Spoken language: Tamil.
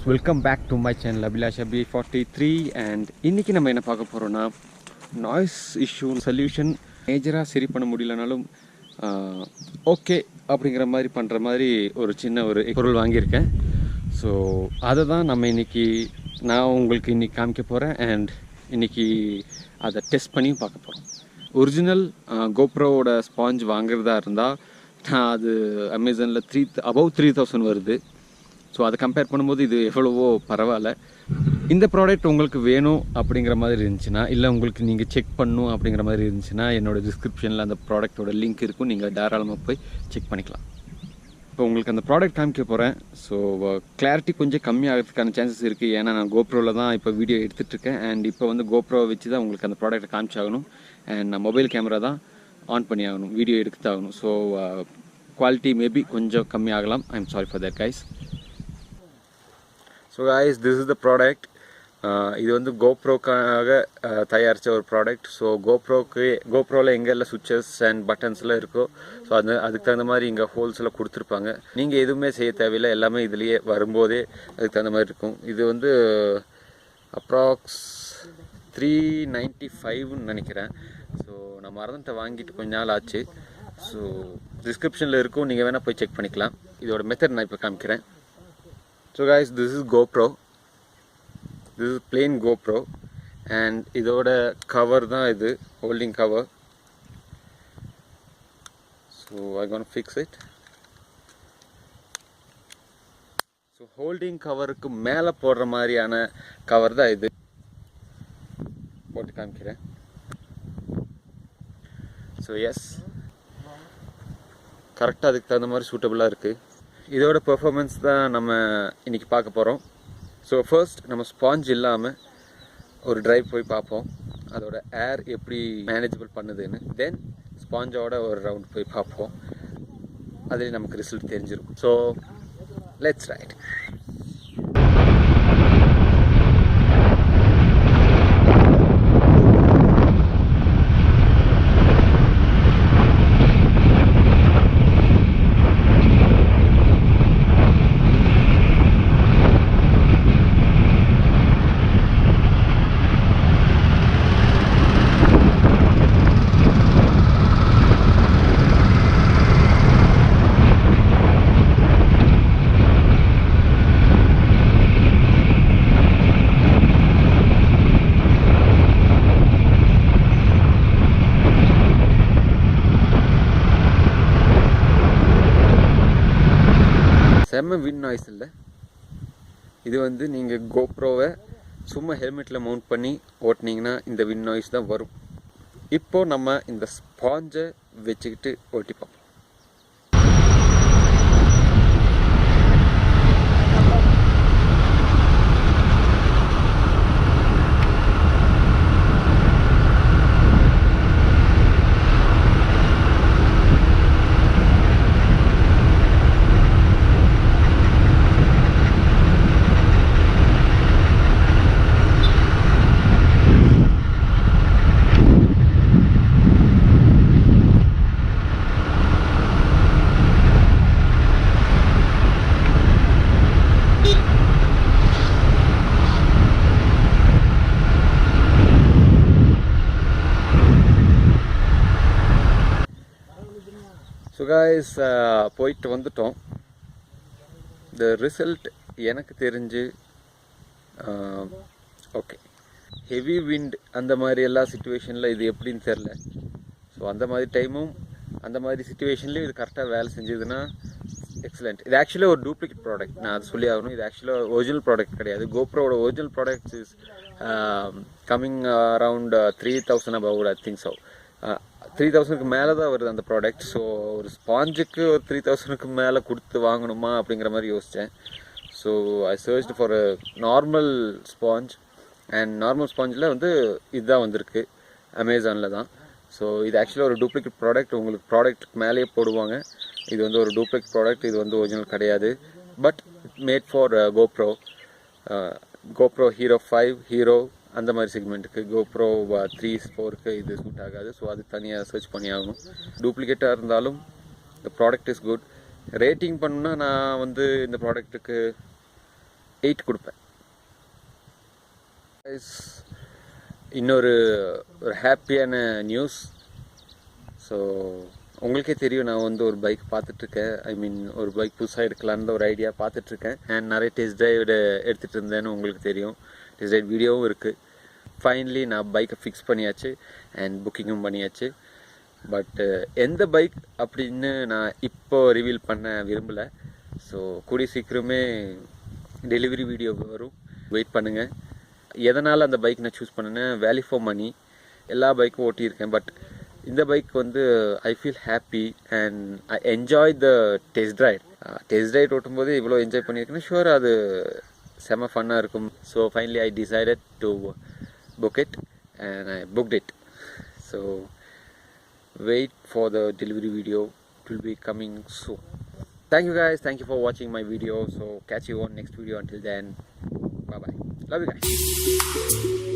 guys, welcome back to my channel Abhilasha B43 and இன்னைக்கு நம்ம என்ன பார்க்க போறோம்னா நாய்ஸ் இஷ்யூ சொல்யூஷன் மேஜரா சரி பண்ண முடியலனாலும் ஓகே அப்படிங்கிற மாதிரி பண்ற மாதிரி ஒரு சின்ன ஒரு பொருள் வாங்கியிருக்கேன். ஸோ அதை தான் நம்ம இன்னைக்கு நான் உங்களுக்கு இன்னைக்கு காமிக்க போகிறேன் அண்ட் இன்னைக்கு அதை டெஸ்ட் பண்ணியும் பார்க்க போகிறோம். ஒரிஜினல் கோப்ரோவோட ஸ்பாஞ்ச் வாங்குறதா இருந்தால் நான் அது அமேசானில் above 3000 வருது. ஸோ அதை கம்பேர் பண்ணும்போது இது எவ்வளவோ பரவாயில்ல. இந்த ப்ராடக்ட் உங்களுக்கு வேணும் அப்படிங்கிற மாதிரி இருந்துச்சுன்னா, இல்லை உங்களுக்கு நீங்கள் செக் பண்ணணும் அப்படிங்கிற மாதிரி இருந்துச்சுன்னா, என்னோடய டிஸ்கிரிப்ஷனில் அந்த ப்ராடக்ட்டோட லிங்க் இருக்கும், நீங்கள் தாராளமாக போய் செக் பண்ணிக்கலாம். இப்போ உங்களுக்கு அந்த ப்ராடக்ட் காமிக்க போகிறேன். ஸோ கிளாரிட்டி கொஞ்சம் கம்மியாகிறதுக்கான சான்சஸ் இருக்குது. ஏன்னா நான் கோப்ரோவில் தான் இப்போ வீடியோ எடுத்துகிட்ருக்கேன் அண்ட் இப்போ வந்து கோப்ரோவை வச்சு தான் உங்களுக்கு அந்த ப்ராடக்ட்டை காமிச்சாகணும் அண்ட் நான் மொபைல் கேமரா தான் ஆன் பண்ணி ஆகணும், வீடியோ எடுத்தாகணும். ஸோ குவாலிட்டி மேபி கொஞ்சம் கம்மியாகலாம். I am sorry for that guys. So guys, this is the product. இது வந்து கோப்ரோக்காக தயாரித்த ஒரு ப்ராடக்ட். ஸோ கோப்ரோவில் எங்கெல்லாம் சுவிட்சஸ் அண்ட் பட்டன்ஸ்லாம் இருக்கோ ஸோ அதுக்கு தகுந்த மாதிரி இங்கே ஹோல்ஸில் கொடுத்துருப்பாங்க. நீங்கள் எதுவுமே செய்ய தேவையில்லை, எல்லாமே இதுலேயே வரும்போதே அதுக்கு தகுந்த மாதிரி இருக்கும். இது வந்து அப்ராக்ஸ் 395ன்னு நினைக்கிறேன். ஸோ நான் மறந்துட்ட, வாங்கிட்டு கொஞ்ச நாள் ஆச்சு. ஸோ டிஸ்கிரிப்ஷனில் இருக்கும், நீங்கள் வேணால் போய் செக் பண்ணிக்கலாம். இதோட மெத்தட் நான் இப்போ காமிக்கிறேன். So guys, this is GoPro. This is plain GoPro and இதோட கவர் தான் இது, holding cover. So I'm going to fix it. So holding coverக்கு மேலே போடுற மாதிரியான கவர் தான் இது. போட்டு காமிக்கிறேன். So yes, கரெக்டாக அதுக்கு தகுந்த மாதிரி சூட்டபுளாக இருக்குது. இதோட பெர்ஃபார்மன்ஸ் தான் நம்ம இன்றைக்கி பார்க்க போகிறோம். ஸோ ஃபர்ஸ்ட் நம்ம ஸ்பாஞ்ச் இல்லாமல் ஒரு ட்ரைவ் போய் பார்ப்போம், அதோட ஏர் எப்படி மேனேஜபிள் பண்ணுதுன்னு. தென் ஸ்பாஞ்சோட ஒரு ரவுண்ட் போய் பார்ப்போம், அதில் நமக்கு ரிசல்ட் தெரிஞ்சிடும். So let's right. செம்ம வின் நாய்ஸ் இல்லை இது. வந்து நீங்கள் கோப்ரோவை சும்மா ஹெல்மெட்டில் மவுண்ட் பண்ணி ஓட்டினீங்கன்னா இந்த வின் நாய்ஸ் தான் வரும். இப்போது நம்ம இந்த ஸ்பாஞ்சை வச்சுக்கிட்டு ஓட்டி பார்ப்போம். ஸோ காய்ஸ், போயிட்டு வந்துட்டோம். இந்த ரிசல்ட் எனக்கு தெரிஞ்சு ஓகே. ஹெவி விண்ட் அந்த மாதிரி எல்லா சுச்சுவேஷனில் இது எப்படின்னு தெரில. ஸோ அந்த மாதிரி டைமும் அந்த மாதிரி சுச்சுவேஷன்லேயும் இது கரெக்டாக வேலை செஞ்சதுன்னா எக்ஸலண்ட். இது ஆக்சுவலாக ஒரு டூப்ளிகேட் ப்ராடக்ட், நான் அது சொல்லி ஆகணும். இது ஆக்சுவலாக ஒரிஜினல் ப்ராடக்ட் கிடையாது. கோப்ரோவோட original products is coming around 3000 above, I think so. 3000க்கு மேலே தான் வருது அந்த ப்ராடக்ட். ஸோ ஒரு ஸ்பாஞ்சுக்கு ஒரு 3000க்கு மேலே கொடுத்து வாங்கணுமா அப்படிங்கிற மாதிரி யோசித்தேன். So I searched for a normal sponge and normal ஸ்பாஞ்சில் வந்து இதுதான் வந்திருக்கு, அமேசானில் தான். ஸோ இது ஆக்சுவலாக ஒரு டூப்ளிகேட் ப்ராடக்ட், உங்களுக்கு ப்ராடக்ட்டுக்கு மேலேயே போடுவாங்க. இது வந்து ஒரு டூப்ளிகேட் ப்ராடக்ட், இது வந்து ஒரிஜினல் கிடையாது. But made for GoPro hero 5, hero அந்த மாதிரி செக்மெண்ட்டுக்கு. கோப்ரோ 3, 4க்கு இது சூட் ஆகாது. ஸோ அது தனியாக சர்ச் பண்ணி ஆகணும். டூப்ளிகேட்டாக இருந்தாலும் இந்த ப்ராடக்ட் இஸ் குட். ரேட்டிங் பண்ணால் நான் வந்து இந்த ப்ராடக்ட்டுக்கு 8 கொடுப்பேன். இன்னொரு ஹாப்பியான நியூஸ். ஸோ உங்களுக்கே தெரியும், நான் வந்து ஒரு பைக் பார்த்துட்ருக்கேன். ஐ மீன் ஒரு பைக் புதுசாக எடுக்கலான்னு ஒரு ஐடியா பார்த்துட்ருக்கேன். அண்ட் நிறைய டெஸ்ட் ட்ரைவ் எடுத்துகிட்டு இருந்தேன்னு உங்களுக்கு தெரியும். டெஸ்ட் ட்ரைவ் வீடியோவும் இருக்குது. ஃபைனலி நான் பைக்கை ஃபிக்ஸ் பண்ணியாச்சு அண்ட் புக்கிங்கும் பண்ணியாச்சு. பட் எந்த பைக் அப்படின்னு நான் இப்போ ரிவீல் பண்ண விரும்பலை. ஸோ கூடிய சீக்கிரமே டெலிவரி வீடியோ வரும், வெயிட் பண்ணுங்கள். எதனால் அந்த பைக் நான் சூஸ் பண்ணேன்னா, வேல்யூ ஃபார் மணி. எல்லா பைக்கும் ஓட்டியிருக்கேன், பட் இந்த பைக் வந்து I feel happy and I enjoy the test right. Test right ஓட்டும்போது இவ்வளோ என்ஜாய் பண்ணியிருக்கேன்னா ஷுவர் அது செம ஃபன்னாக இருக்கும். So finally I decided to book it and I booked it. So wait for the delivery video, it will be coming soon. Thank you guys, thank you for watching my video. So catch you on next video. Until then, bye bye, love you guys.